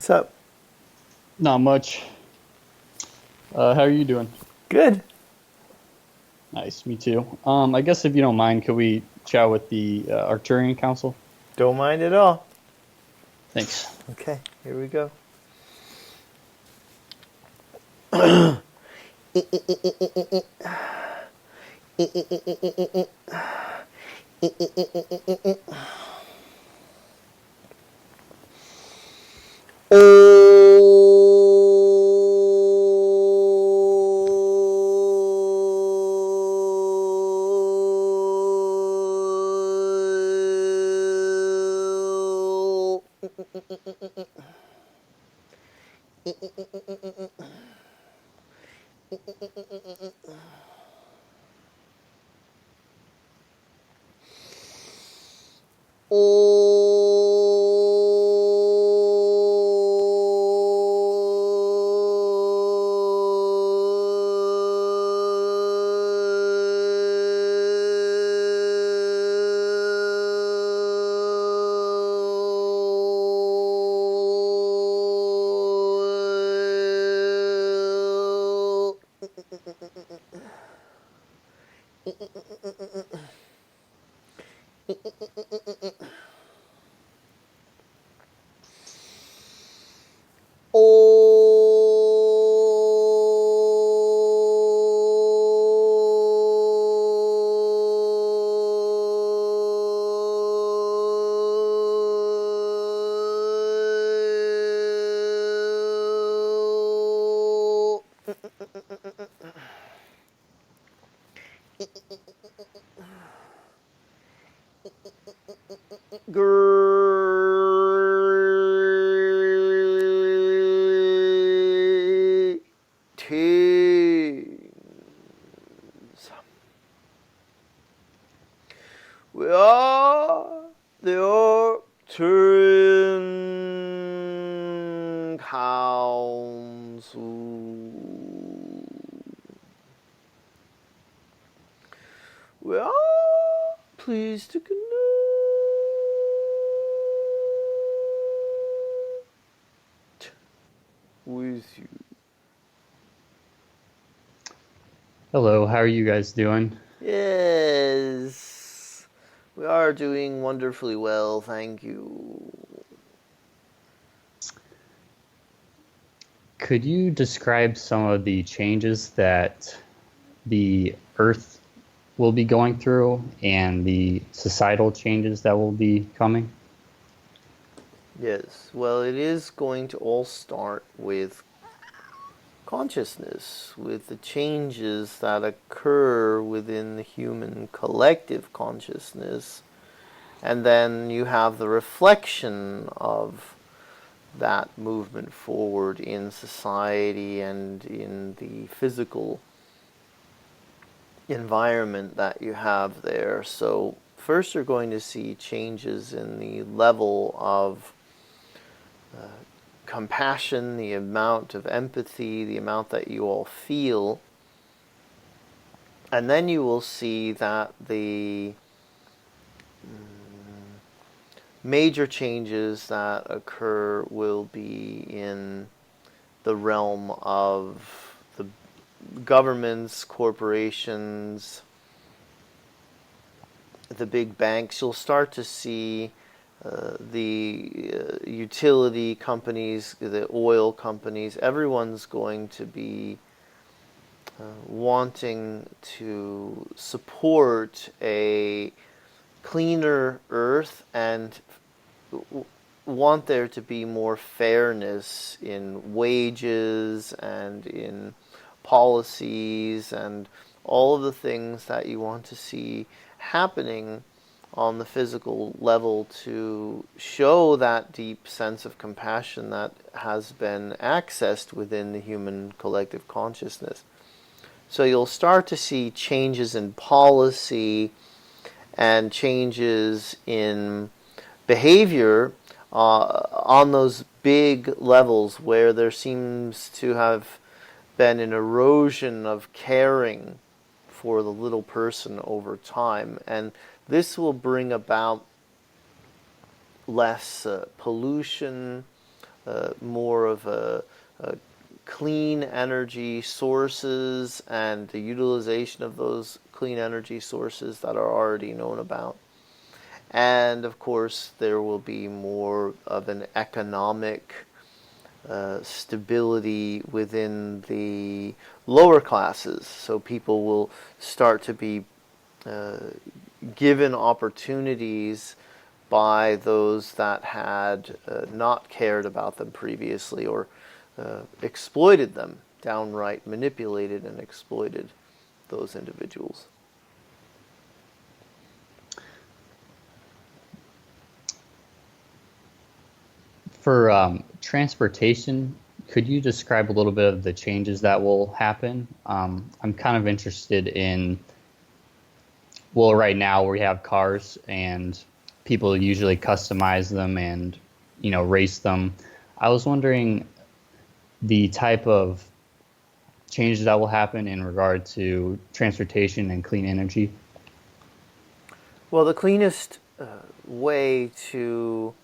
What's up? Not much. How are you doing? Good. Nice, me too. I guess if you don't mind, could we chat with the Arcturian Council? Don't mind at all. Thanks. Okay, here we go. Greetings. We are the Arcturian Council. We are pleased to connect with you. Hello, how are you guys doing? Yes, we are doing wonderfully well, thank you. Could you describe some of the changes that the Earth will be going through and the societal changes that will be coming? Yes, well, it is going to all start with consciousness, with the changes that occur within the human collective consciousness, and then you have the reflection of that movement forward in society and in the physical environment that you have there. So first you're going to see changes in the level of compassion, the amount of empathy, the amount that you all feel. And then you will see that the major changes that occur will be in the realm of the governments, corporations, the big banks. You'll start to see the utility companies, the oil companies, everyone's going to be wanting to support a cleaner earth and want there to be more fairness in wages and in policies and all of the things that you want to see happening on the physical level to show that deep sense of compassion that has been accessed within the human collective consciousness. So you'll start to see changes in policy and changes in behavior on those big levels where there seems to have been an erosion of caring for the little person over time. And this will bring about less pollution, more of a clean energy sources and the utilization of those clean energy sources that are already known about. And of course, there will be more of an economic stability within the lower classes. So people will start to be given opportunities by those that had not cared about them previously, or exploited them, downright manipulated and exploited those individuals. For transportation, could you describe a little bit of the changes that will happen? I'm kind of interested in, well, right now we have cars and people usually customize them and, race them. I was wondering the type of changes that will happen in regard to transportation and clean energy. Well, the cleanest way to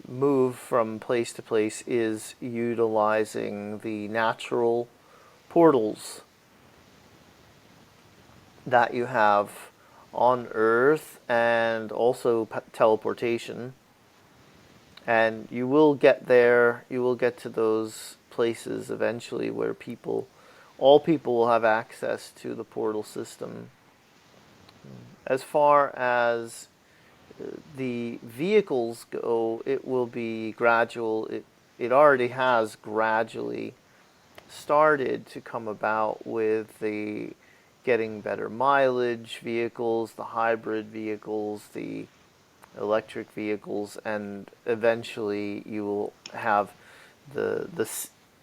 move from place to place is utilizing the natural portals that you have on Earth, and also teleportation. And you will get there, you will get to those places eventually where all people will have access to the portal system. As far as the vehicles go, it will be gradual. It already has gradually started to come about with the getting better mileage vehicles, the hybrid vehicles, the electric vehicles, and eventually you will have the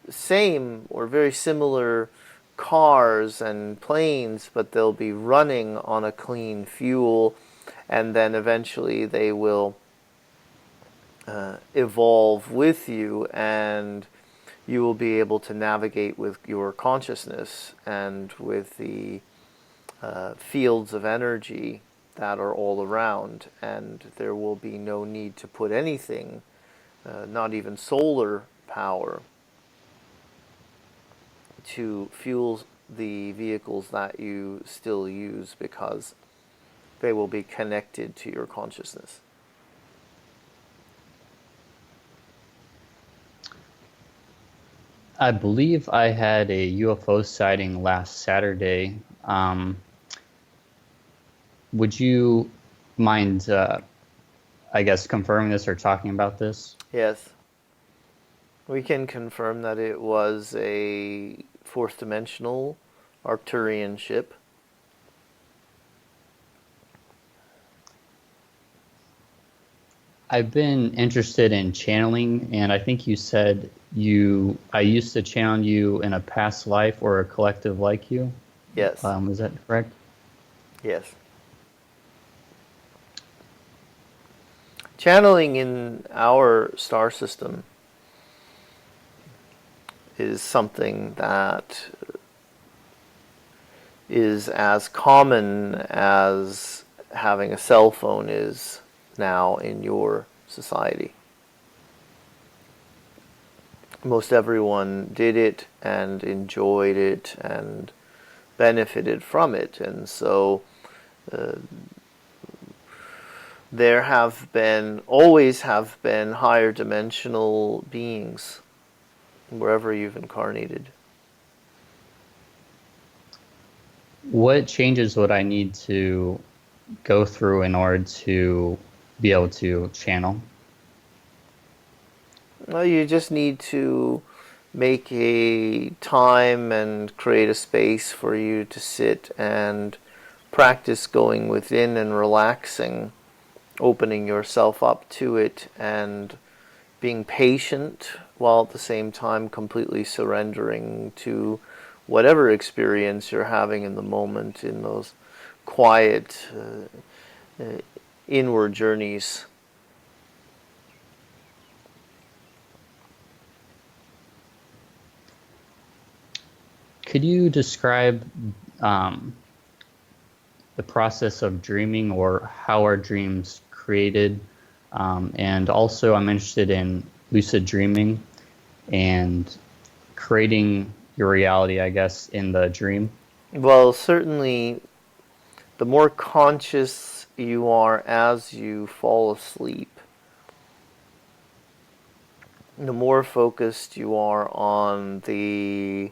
same or very similar cars and planes, but they'll be running on a clean fuel, and then eventually they will evolve with you, and you will be able to navigate with your consciousness and with the fields of energy that are all around, and there will be no need to put anything, not even solar power, to fuel the vehicles that you still use, because they will be connected to your consciousness. I believe I had a UFO sighting last Saturday. Would you mind, I guess, confirming this or talking about this? Yes. We can confirm that it was a fourth dimensional Arcturian ship. I've been interested in channeling, and I think you said I used to channel you in a past life or a collective like you. Yes. Is that correct? Yes. Channeling in our star system is something that is as common as having a cell phone is now in your society. Most everyone did it and enjoyed it and benefited from it, and so there always have been higher dimensional beings wherever you've incarnated. What changes would I need to go through in order to be able to channel? Well, you just need to make a time and create a space for you to sit and practice going within and relaxing, opening yourself up to it, and being patient while at the same time completely surrendering to whatever experience you're having in the moment, in those quiet inward journeys. Could you describe the process of dreaming, or how are dreams created? And also I'm interested in lucid dreaming and creating your reality, I guess, in the dream? Well, certainly, the more conscious you are as you fall asleep, the more focused you are on the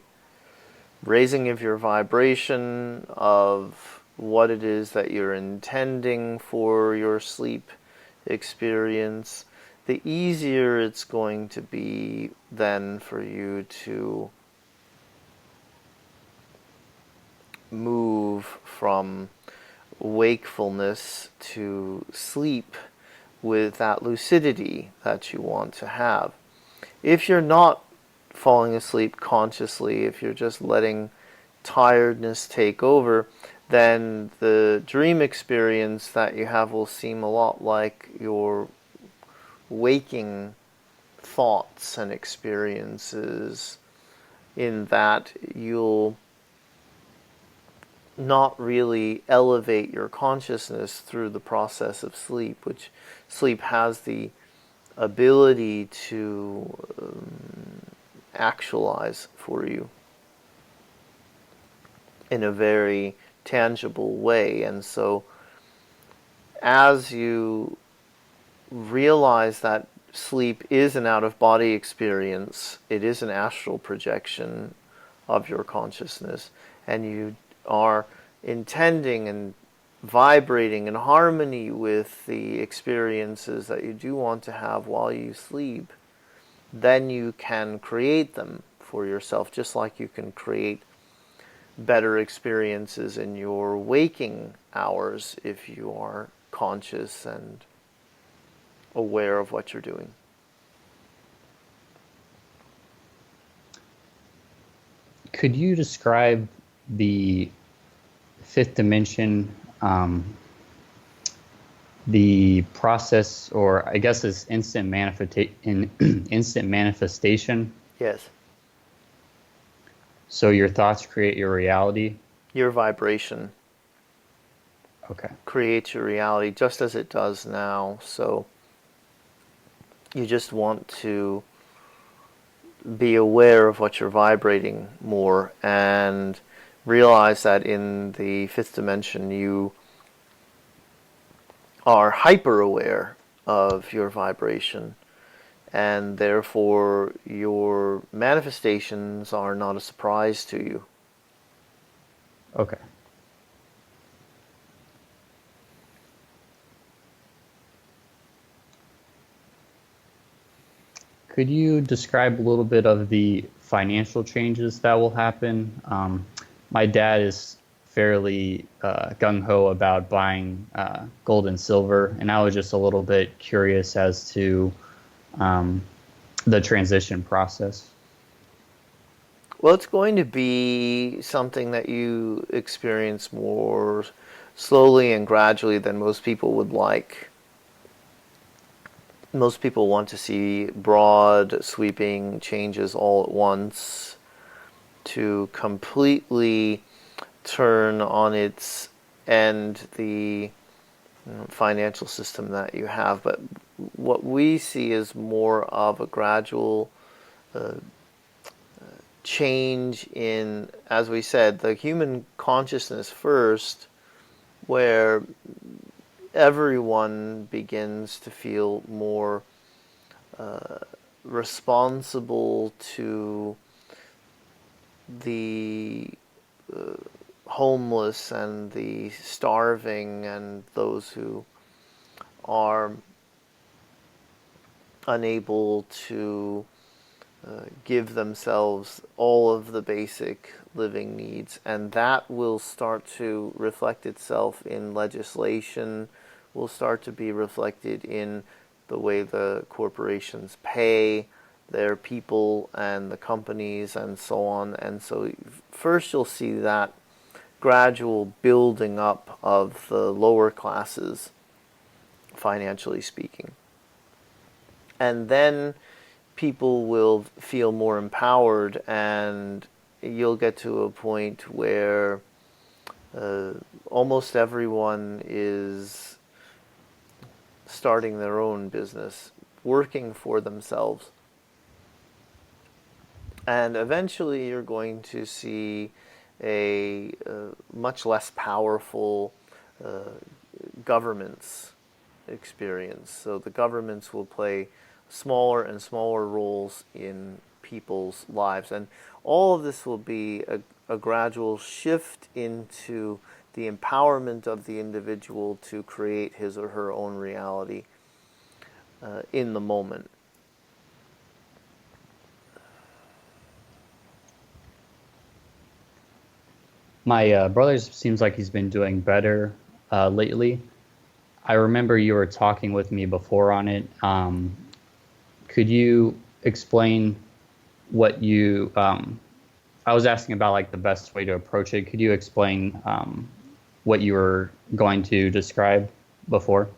raising of your vibration, of what it is that you're intending for your sleep experience, the easier it's going to be then for you to move from wakefulness to sleep with that lucidity that you want to have. If you're not falling asleep consciously, if you're just letting tiredness take over, then the dream experience that you have will seem a lot like your waking thoughts and experiences, in that you'll not really elevate your consciousness through the process of sleep, which sleep has the ability to actualize for you in a very tangible way. And so as you realize that sleep is an out-of-body experience, it is an astral projection of your consciousness, and you are intending and vibrating in harmony with the experiences that you do want to have while you sleep, then you can create them for yourself, just like you can create better experiences in your waking hours if you are conscious and aware of what you're doing. Could you describe the fifth dimension, the process, or I guess it's instant manifestation? Yes. So your thoughts create your reality? Your vibration Okay. creates your reality just as it does now. So you just want to be aware of what you're vibrating more, and realize that in the fifth dimension you are hyper aware of your vibration, and therefore your manifestations are not a surprise to you. Okay. Could you describe a little bit of the financial changes that will happen? My dad is fairly gung-ho about buying gold and silver, and I was just a little bit curious as to the transition process. Well, it's going to be something that you experience more slowly and gradually than most people would like. Most people want to see broad, sweeping changes all at once to completely turn on its end the financial system that you have. But what we see is more of a gradual change in, as we said, the human consciousness first, where everyone begins to feel more responsible to the homeless and the starving and those who are unable to give themselves all of the basic living needs. And that will start to reflect itself in legislation, will start to be reflected in the way the corporations pay their people and the companies and so on. And so first you'll see that gradual building up of the lower classes, financially speaking. And then people will feel more empowered, and you'll get to a point where almost everyone is starting their own business. working for themselves. And eventually you're going to see a much less powerful governments experience. So the governments will play smaller and smaller roles in people's lives. And all of this will be a gradual shift into the empowerment of the individual to create his or her own reality in the moment. My brother seems like he's been doing better lately. I remember you were talking with me before on it. Could you explain what you? I was asking about like the best way to approach it. Could you explain what you were going to describe before?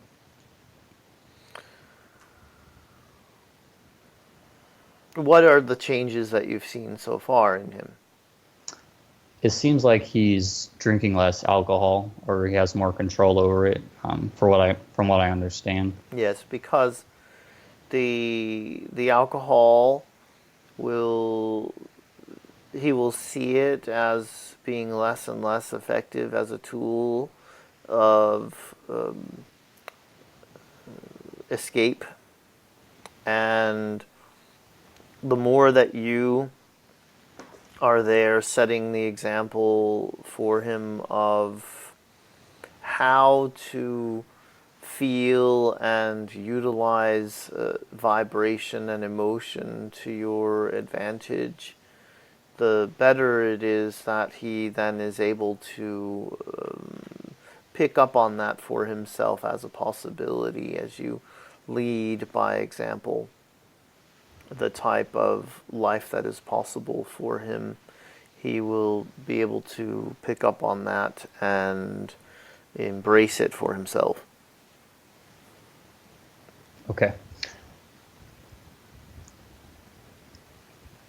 What are the changes that you've seen so far in him? It seems like he's drinking less alcohol, or he has more control over it. From what I understand. Yes, because the alcohol will he will see it as being less and less effective as a tool of escape, and the more that you are there setting the example for him of how to feel and utilize vibration and emotion to your advantage, the better it is that he then is able to pick up on that for himself as a possibility as you lead by example the type of life that is possible for him. He will be able to pick up on that and embrace it for himself. Okay.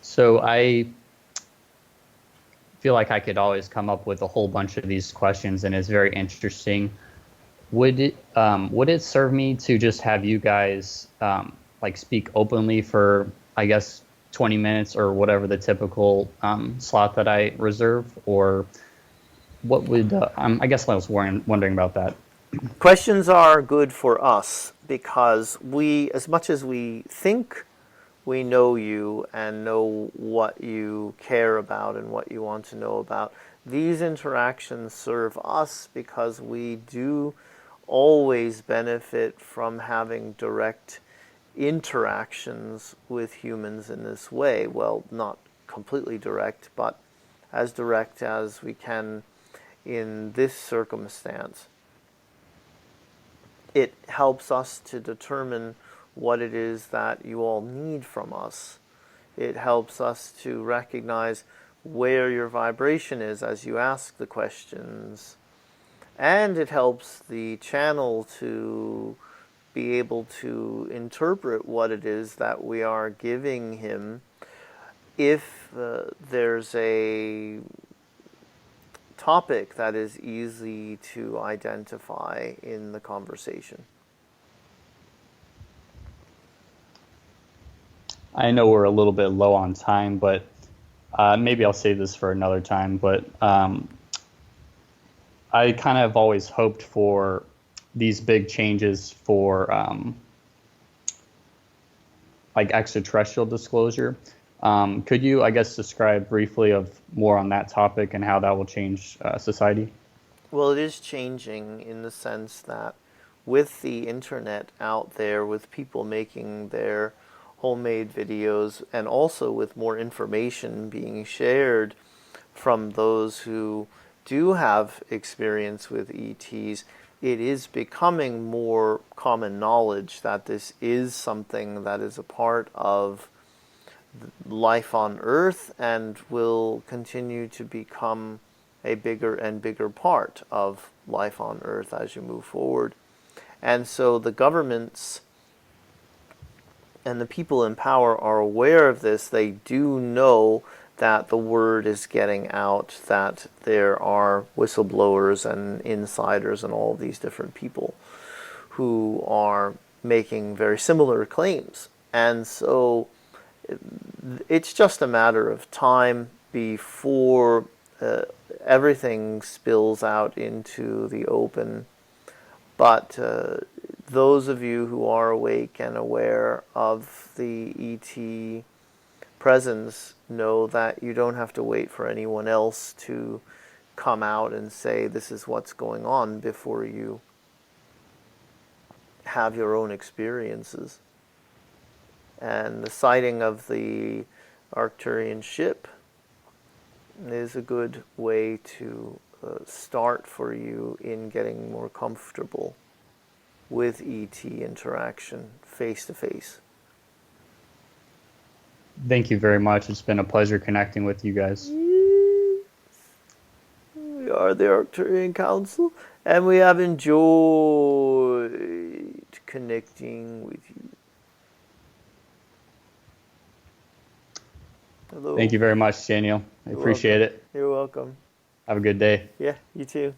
So I feel like I could always come up with a whole bunch of these questions, and it's very interesting. Would it serve me to just have you guys like speak openly for, I guess, 20 minutes or whatever the typical slot that I reserve, or what would I guess I was wondering about that. Questions are good for us because we, as much as we think we know you and know what you care about and what you want to know about, these interactions serve us because we do always benefit from having direct interactions with humans in this way. Well, not completely direct, but as direct as we can in this circumstance. It helps us to determine what it is that you all need from us. It helps us to recognize where your vibration is as you ask the questions. And it helps the channel to be able to interpret what it is that we are giving him if there's a topic that is easy to identify in the conversation. I know we're a little bit low on time, but maybe I'll save this for another time. But I kind of always hoped for these big changes for like extraterrestrial disclosure. Could you, I guess, describe briefly of more on that topic and how that will change society? Well, it is changing in the sense that with the internet out there, with people making their homemade videos, and also with more information being shared from those who do have experience with ETs, it is becoming more common knowledge that this is something that is a part of life on Earth and will continue to become a bigger and bigger part of life on Earth as you move forward. And so the governments and the people in power are aware of this. They do know that the word is getting out, that there are whistleblowers and insiders and all of these different people who are making very similar claims. And so it's just a matter of time before everything spills out into the open. But those of you who are awake and aware of the ET presence know that you don't have to wait for anyone else to come out and say this is what's going on before you have your own experiences. And the sighting of the Arcturian ship is a good way to start for you in getting more comfortable with ET interaction face to face. Thank you very much. It's been a pleasure connecting with you guys. We are the Arcturian Council, and we have enjoyed connecting with you. Hello. Thank you very much, Daniel. I appreciate it. You're welcome. Have a good day. Yeah, you too.